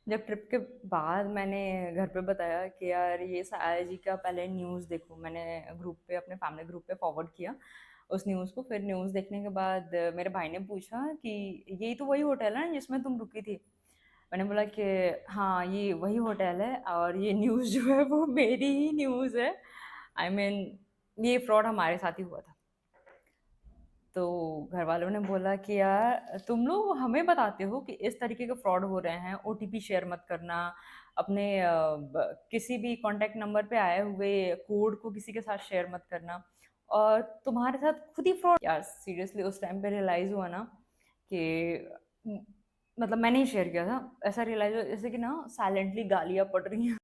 जब ट्रिप के बाद मैंने घर पे बताया कि यार ये साया जी का पहले न्यूज़ देखो, मैंने ग्रुप पे अपने फैमिली ग्रुप पे फॉरवर्ड किया उस न्यूज़ को। फिर न्यूज़ देखने के बाद मेरे भाई ने पूछा कि यही तो वही होटल है ना जिसमें तुम रुकी थी। मैंने बोला कि हाँ ये वही होटल है और ये न्यूज़ जो है वो मेरी ही न्यूज़ है। आई I मीन ये फ्रॉड हमारे साथ ही हुआ था। तो घर वालों ने बोला कि यार तुम लोग हमें बताते हो कि इस तरीके के फ्रॉड हो रहे हैं, ओटीपी शेयर मत करना, अपने किसी भी कांटेक्ट नंबर पे आए हुए कोड को किसी के साथ शेयर मत करना, और तुम्हारे साथ खुद ही फ्रॉड। यार सीरियसली उस टाइम पे रियलाइज हुआ ना कि म, मतलब मैंने ही शेयर किया था। ऐसा रियलाइज हुआ जैसे कि ना साइलेंटली गालियां पड़ रही हैं।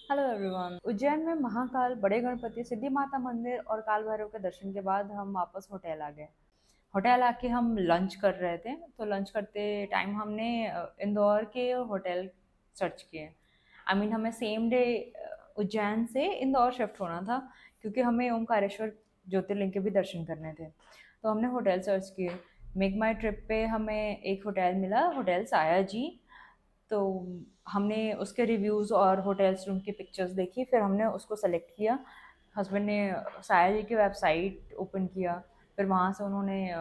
Hello everyone. उज्जैन में महाकाल, बड़े गणपति, सिद्धि माता मंदिर और काल भैरव के दर्शन के बाद हम वापस होटल आ गए। होटल आके हम लंच कर रहे थे, तो लंच करते टाइम हमने इंदौर के होटल सर्च किए। आई मीन हमें सेम डे उज्जैन से इंदौर शिफ्ट होना था, क्योंकि हमें ओमकारेश्वर ज्योतिर्लिंग के भी दर्शन करने थे। तो हमने होटल सर्च किए। मेक माई ट्रिप पे हमें एक होटल मिला, होटल साया जी। तो हमने उसके रिव्यूज़ और होटल्स रूम की पिक्चर्स देखी, फिर हमने उसको सेलेक्ट किया। हस्बैंड ने साया जी की वेबसाइट ओपन किया, फिर वहाँ से उन्होंने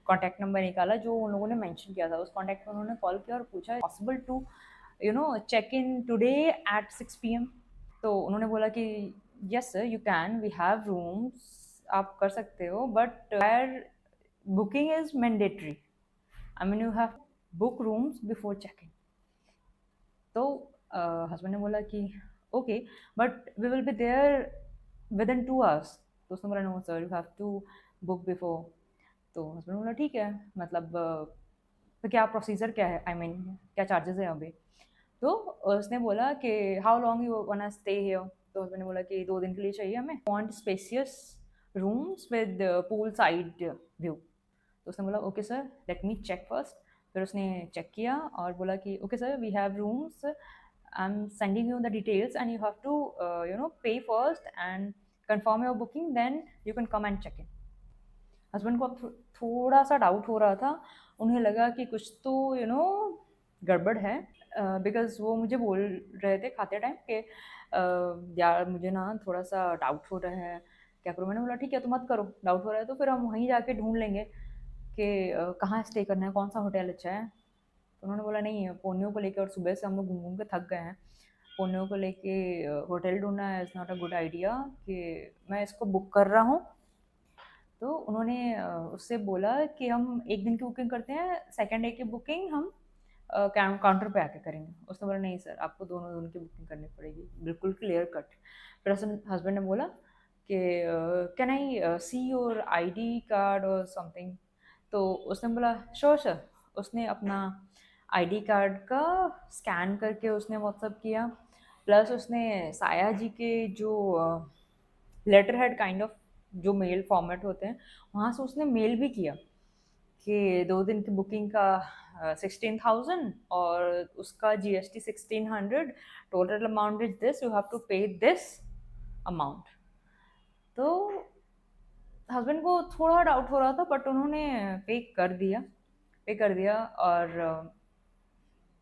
कॉन्टैक्ट नंबर निकाला जो उन लोगों ने मेंशन किया था। उस कॉन्टैक्ट में उन्होंने कॉल किया और पूछा possible to check in today at 6 PM। तो उन्होंने बोला कि yes sir you can, we have rooms, आप कर सकते हो, but booking is mandatory. I mean you have book rooms before checking. तो हस्बैंड ने बोला कि okay, but we will be there within 2 hours. तो उसने बोला no sir you have to book before. तो हस्बैंड बोला ठीक है, मतलब तो क्या प्रोसीजर क्या है, आई मीन क्या चार्जेस है अभी। तो उसने बोला कि how long you want stay here. तो हस्बैंड ने बोला कि 2 दिन के लिए चाहिए हमें, want spacious rooms with pool side view. तो उसने बोला okay sir let me check first. फिर उसने चेक किया और बोला कि okay sir we have rooms, I am sending you the details and you have to pay first and confirm your booking, then you can come and check in. Husband को अब थोड़ा सा डाउट हो रहा था। उन्हें लगा कि कुछ तो गड़बड़ है, बिकॉज वो मुझे बोल रहे थे खाते टाइम कि यार मुझे ना थोड़ा सा डाउट हो रहा है, क्या करूँ। मैंने बोला ठीक है तो मत करो, डाउट हो रहा है तो फिर हम वहीं जाके ढूंढ लेंगे कि कहाँ स्टे करना है, कौन सा होटल अच्छा है। तो उन्होंने बोला नहीं है, पोन्नियों को लेके, और सुबह से हम लोग घूम घूम के थक गए हैं, पोन्नियों को लेके होटल ढूंढना is not a good idea, कि मैं इसको बुक कर रहा हूँ। तो उन्होंने उससे बोला कि हम एक दिन की बुकिंग करते हैं, सेकेंड डे की बुकिंग हम काउंटर पे आके करेंगे। उसने बोला नहीं सर आपको दोनों दोनों की बुकिंग करनी पड़ेगी, बिल्कुल क्लियर कट। फिर हस्बैंड ने बोला कि can I see your ID card और समथिंग। तो उसने बोला श्योर सर। उसने अपना आईडी कार्ड का स्कैन करके उसने व्हाट्सअप किया, प्लस उसने साया जी के जो लेटर हेड काइंड ऑफ जो मेल फॉर्मेट होते हैं, वहाँ से उसने मेल भी किया कि 2 दिन की बुकिंग का 16,000 और उसका GST 1,600, total amount is this, you have to pay this amount. तो हस्बैंड को थोड़ा डाउट हो रहा था, बट उन्होंने पे कर दिया और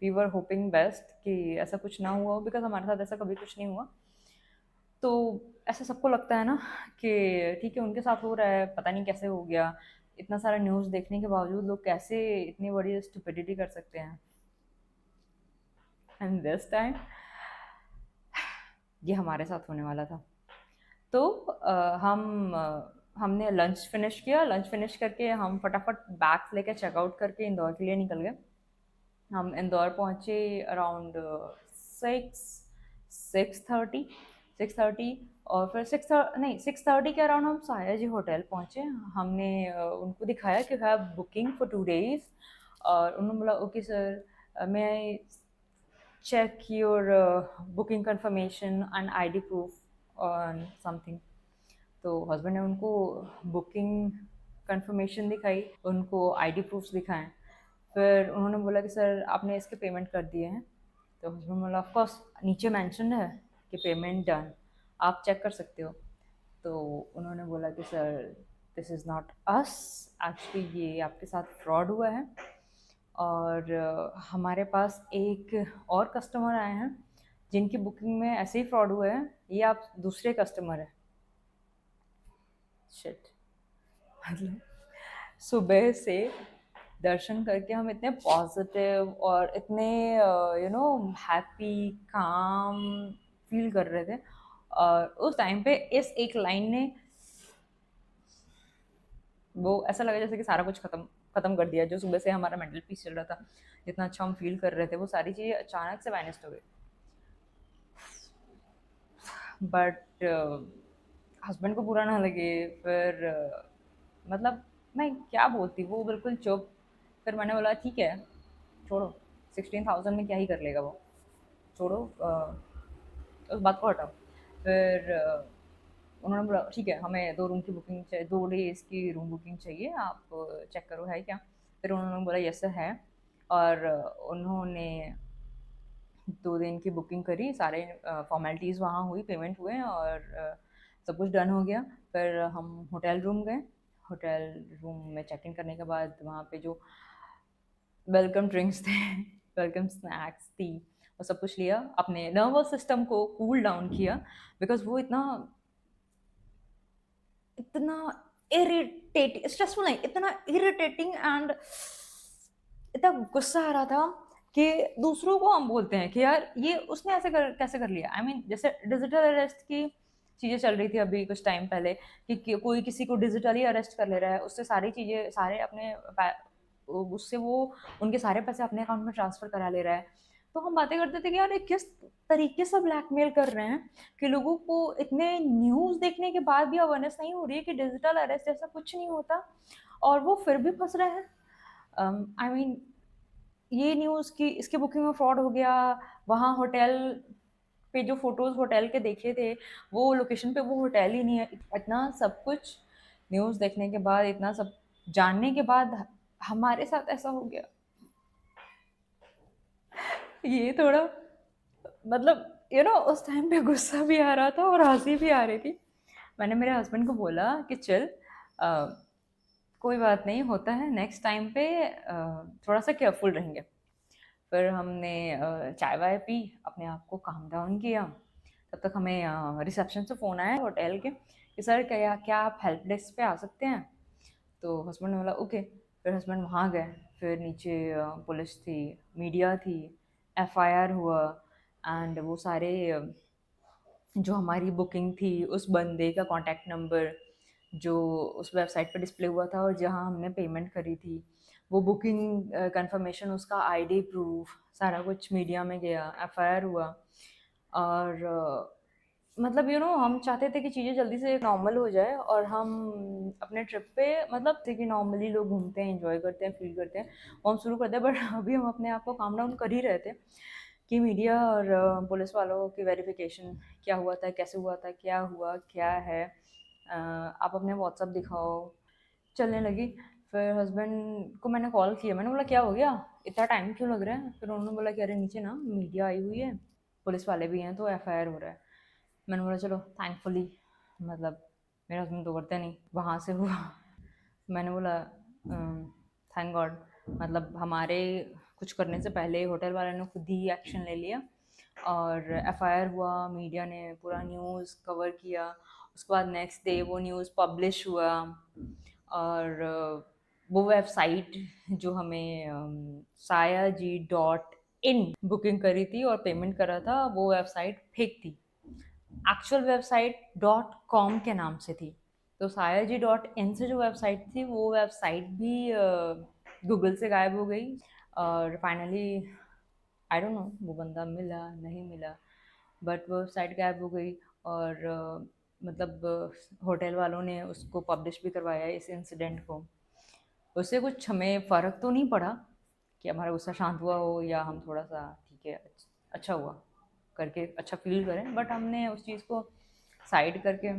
वी वर होपिंग बेस्ट कि ऐसा कुछ ना हुआ हो, बिकॉज हमारे साथ ऐसा कभी कुछ नहीं हुआ। तो ऐसा सबको लगता है ना कि ठीक है उनके साथ हो रहा है, पता नहीं कैसे हो गया। इतना सारा न्यूज़ देखने के बावजूद लोग कैसे इतनी बड़ी स्टुपिडिटी कर सकते हैं। एंड दिस टाइम ये हमारे साथ होने वाला था। तो हमने लंच फिनिश किया, लंच फिनिश करके हम फटाफट बैग्स लेके चेकआउट करके इंदौर के लिए निकल गए। हम इंदौर पहुँचे अराउंड 6:30 और फिर 6:30 के अराउंड हम साया जी होटल पहुँचे। हमने उनको दिखाया कि हैव बुकिंग फॉर 2 days, और उन्होंने बोला okay sir may I check your booking confirmation and ID proof और समथिंग। तो हस्बैंड ने उनको बुकिंग कंफर्मेशन दिखाई, उनको आईडी प्रूफ्स दिखाएं। फिर उन्होंने बोला कि सर आपने इसके पेमेंट कर दिए हैं। तो हस्बैंड बोला ऑफ कोर्स नीचे मेंशन है कि पेमेंट डन, आप चेक कर सकते हो। तो उन्होंने बोला कि sir this is not us, actually ये आपके साथ फ्रॉड हुआ है और हमारे पास एक और कस्टमर आए हैं जिनकी बुकिंग में ऐसे ही फ्रॉड हुआ है। ये आप दूसरे कस्टमर हैं। शिट। मतलब सुबह से दर्शन करके हम इतने पॉजिटिव और इतने हैप्पी काम फील कर रहे थे, और उस टाइम पे इस एक लाइन ने वो ऐसा लगा जैसे कि सारा कुछ खत्म खत्म कर दिया। जो सुबह से हमारा मेंटल पीस चल रहा था, जितना अच्छा हम फील कर रहे थे, वो सारी चीज़ें अचानक से वैनिस्ट हो गई। बट हस्बैंड को बुरा ना लगे, फिर मतलब मैं क्या बोलती, वो बिल्कुल चुप। फिर मैंने बोला ठीक है, छोड़ो, 16,000 में क्या ही कर लेगा वो, छोड़ो, उस बात को हटाओ। फिर उन्होंने बोला ठीक है, हमें 2 रूम की बुकिंग चाहिए, 2 डेज़ की रूम बुकिंग चाहिए, आप चेक करो है क्या। फिर उन्होंने बोला यस सर है, और उन्होंने 2 दिन की बुकिंग करी, सारे फॉर्मेलिटीज़ वहाँ हुई, पेमेंट हुए, और सब कुछ डन हो गया। फिर हम होटल रूम गए। होटल रूम में चेक इन करने के बाद वहाँ पे जो वेलकम ड्रिंक्स थे, वेलकम स्नैक्स थी, वो सब कुछ लिया, अपने नर्वस सिस्टम को कूल डाउन किया। बिकॉज वो इतना इतना इरिटेटिंग, स्ट्रेसफुल नहीं, इतना इरिटेटिंग एंड इतना गुस्सा आ रहा था कि दूसरों को हम बोलते हैं कि यार ये उसने ऐसे कैसे कर लिया। आई मीन जैसे डिजिटल अरेस्ट की चीज़ें चल रही थी अभी कुछ टाइम पहले, कि कोई किसी को डिजिटली अरेस्ट कर ले रहा है, उससे सारी चीज़ें सारे अपने उससे वो उनके सारे पैसे अपने अकाउंट में ट्रांसफ़र करा ले रहा है। तो हम बातें करते थे कि यार ये किस तरीके से ब्लैकमेल कर रहे हैं, कि लोगों को इतने न्यूज़ देखने के बाद भी अवेयरनेस नहीं हो रही है कि डिजिटल अरेस्ट जैसा कुछ नहीं होता, और वो फिर भी फंस रहे हैं। आई मीन ये न्यूज़ कि इसकी बुकिंग में फ्रॉड हो गया, वहाँ होटल पे जो फोटोज़ होटल के देखे थे, वो लोकेशन पे वो होटल ही नहीं है। इतना सब कुछ न्यूज़ देखने के बाद, इतना सब जानने के बाद हमारे साथ ऐसा हो गया। ये थोड़ा मतलब उस टाइम पे गुस्सा भी आ रहा था और हंसी भी आ रही थी। मैंने मेरे हस्बैंड को बोला कि चल, कोई बात नहीं, होता है, नेक्स्ट टाइम पे थोड़ा सा केयरफुल रहेंगे। फिर हमने चाय वाय पी, अपने आप को काम डाउन किया। तब तक हमें रिसेप्शन से फ़ोन आया होटल के कि सर क्या क्या आप हेल्प डेस्क पे आ सकते हैं। तो हस्बैंड ने बोला ओके। फिर हस्बैंड वहाँ गए। फिर नीचे पुलिस थी, मीडिया थी, एफआईआर हुआ, एंड वो सारे जो हमारी बुकिंग थी, उस बंदे का कॉन्टैक्ट नंबर जो उस वेबसाइट पे डिस्प्ले हुआ था और जहाँ हमने पेमेंट करी थी, वो बुकिंग कंफर्मेशन, उसका आईडी प्रूफ, सारा कुछ मीडिया में गया, एफआईआर हुआ। और मतलब हम चाहते थे कि चीज़ें जल्दी से नॉर्मल हो जाए और हम अपने ट्रिप पे, मतलब जैसे कि नॉर्मली लोग घूमते हैं, एंजॉय करते हैं, फील करते हैं, वो हम शुरू करते हैं। बट अभी हम अपने आप को काम डाउन कर ही रहे थे कि मीडिया और पुलिस वालों की वेरिफिकेशन, क्या हुआ था, कैसे हुआ था, क्या हुआ, क्या है, आप अपने व्हाट्सअप दिखाओ, चलने लगी। फिर हस्बैंड को मैंने कॉल किया, मैंने बोला क्या हो गया, इतना टाइम क्यों लग रहा है। फिर उन्होंने बोला कि अरे नीचे ना मीडिया आई हुई है, पुलिस वाले भी हैं, तो एफआईआर हो रहा है। मैंने बोला चलो थैंकफुली, मतलब मेरे हस्बैंड तो करते नहीं, वहाँ से हुआ। मैंने बोला थैंक गॉड, मतलब हमारे कुछ करने से पहले होटल वाले ने खुद ही एक्शन ले लिया, और एफआईआर हुआ, मीडिया ने पूरा न्यूज़ कवर किया। उसके बाद नेक्स्ट डे वो न्यूज़ पब्लिश हुआ, और वो वेबसाइट जो हमें sayaji.in बुकिंग करी थी और पेमेंट करा था, वो वेबसाइट फेक थी। एक्चुअल वेबसाइट .com के नाम से थी। तो sayaji.in से जो वेबसाइट थी, वो वेबसाइट भी गूगल से गायब हो गई। और फाइनली आई डोंट नो वो बंदा मिला नहीं मिला, बट वो वेबसाइट गायब हो गई। और मतलब होटल वालों ने उसको पब्लिश भी करवाया इस इंसिडेंट को। उससे कुछ हमें फ़र्क तो नहीं पड़ा कि हमारा गुस्सा शांत हुआ हो, या हम थोड़ा सा ठीक है अच्छा हुआ करके अच्छा फील करें, बट हमने उस चीज़ को साइड करके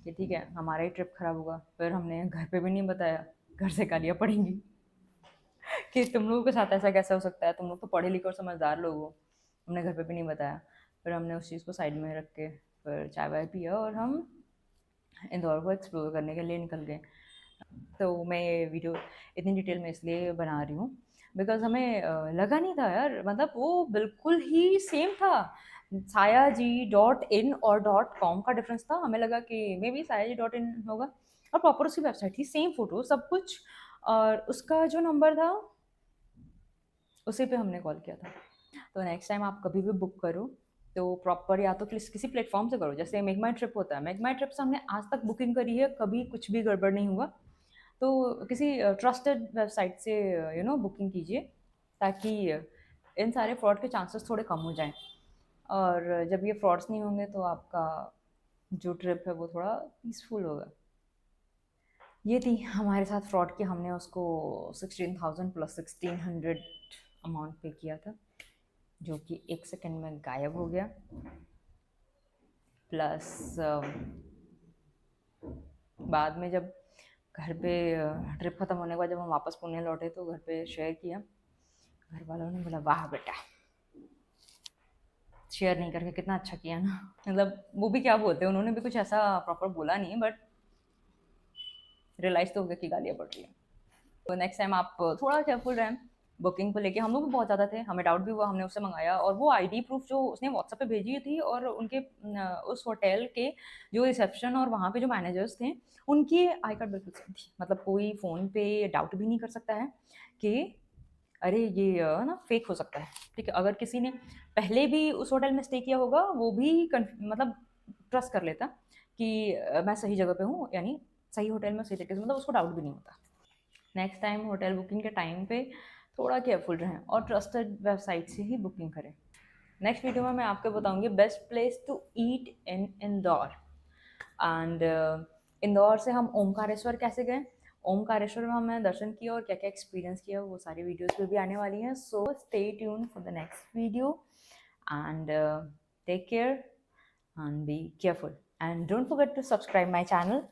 कि ठीक है हमारा ही ट्रिप ख़राब होगा। फिर हमने घर पे भी नहीं बताया, घर से गालियाँ पड़ेंगी कि तुम लोगों के साथ ऐसा कैसे हो सकता है, तुम लोग तो पढ़े लिखे और समझदार लोग हो। हमने घर पे भी नहीं बताया। फिर हमने उस चीज़ को साइड में रख के फिर चाय वाय पिया, और हम इंदौर को एक्सप्लोर करने के लिए निकल गए। तो मैं ये वीडियो इतनी डिटेल में इसलिए बना रही हूँ बिकॉज़ हमें लगा नहीं था यार, मतलब वो बिल्कुल ही सेम था। साया जी डॉट इन और डॉट कॉम का डिफरेंस था, हमें लगा कि मे बी साया जी डॉट इन होगा, और प्रॉपर उसकी वेबसाइट थी, सेम फ़ोटो सब कुछ, और उसका जो नंबर था उसी पे हमने कॉल किया था। तो नेक्स्ट टाइम आप कभी भी बुक करो तो प्रॉपर या तो किसी प्लेटफॉर्म से करो, जैसे मेक माई ट्रिप होता है, मेक माई ट्रिप से हमने आज तक बुकिंग करी है, कभी कुछ भी गड़बड़ नहीं हुआ। तो किसी ट्रस्टेड वेबसाइट से बुकिंग कीजिए, ताकि इन सारे फ्रॉड के चांसेस थोड़े कम हो जाएं, और जब ये फ्रॉड्स नहीं होंगे तो आपका जो ट्रिप है वो थोड़ा पीसफुल होगा। ये थी हमारे साथ फ्रॉड की, हमने उसको 16,000 प्लस 1,600 अमाउंट पे किया था, जो कि 1 सेकंड में गायब हो गया। प्लस बाद में जब घर पे ट्रिप ख़त्म होने के बाद जब हम वापस पुणे लौटे तो घर पे शेयर किया, घर वालों ने बोला वाह बेटा, शेयर नहीं करके कितना अच्छा किया ना। मतलब वो भी क्या बोलते हैं, उन्होंने भी कुछ ऐसा प्रॉपर बोला नहीं, बट रियलाइज़ तो हो गया कि गालियाँ पड़ रही हैं। तो नेक्स्ट टाइम आप थोड़ा केयरफुल रहें बुकिंग को लेके। हम लोग भी बहुत ज़्यादा थे, हमें डाउट भी हुआ, हमने उससे मंगाया, और वो आईडी प्रूफ जो उसने व्हाट्सएप पे भेजी थी, और उनके उस होटल के जो रिसेप्शन और वहाँ पे जो मैनेजर्स थे, उनकी आई कार्ड बिल्कुल सेम थी। मतलब कोई फ़ोन पे डाउट भी नहीं कर सकता है कि अरे ये ना फेक हो सकता है। ठीक है, अगर किसी ने पहले भी उस होटल में स्टे किया होगा, वो भी मतलब ट्रस्ट कर लेता कि मैं सही जगह पे हूँ, यानी सही होटल में सही तरीके से, मतलब उसको डाउट भी नहीं होता। नेक्स्ट टाइम होटल बुकिंग के टाइम पे थोड़ा केयरफुल रहें और ट्रस्टेड वेबसाइट से ही बुकिंग करें। नेक्स्ट वीडियो में मैं आपको बताऊंगी best place to eat in Indore, and Indore से हम ओमकारेश्वर कैसे गए, ओमकारेश्वर में हमने दर्शन किया और क्या क्या एक्सपीरियंस किया, वो सारी वीडियोस पे भी आने वाली हैं। So stay tune for the next video, and take care and be careful, and don't forget to subscribe my channel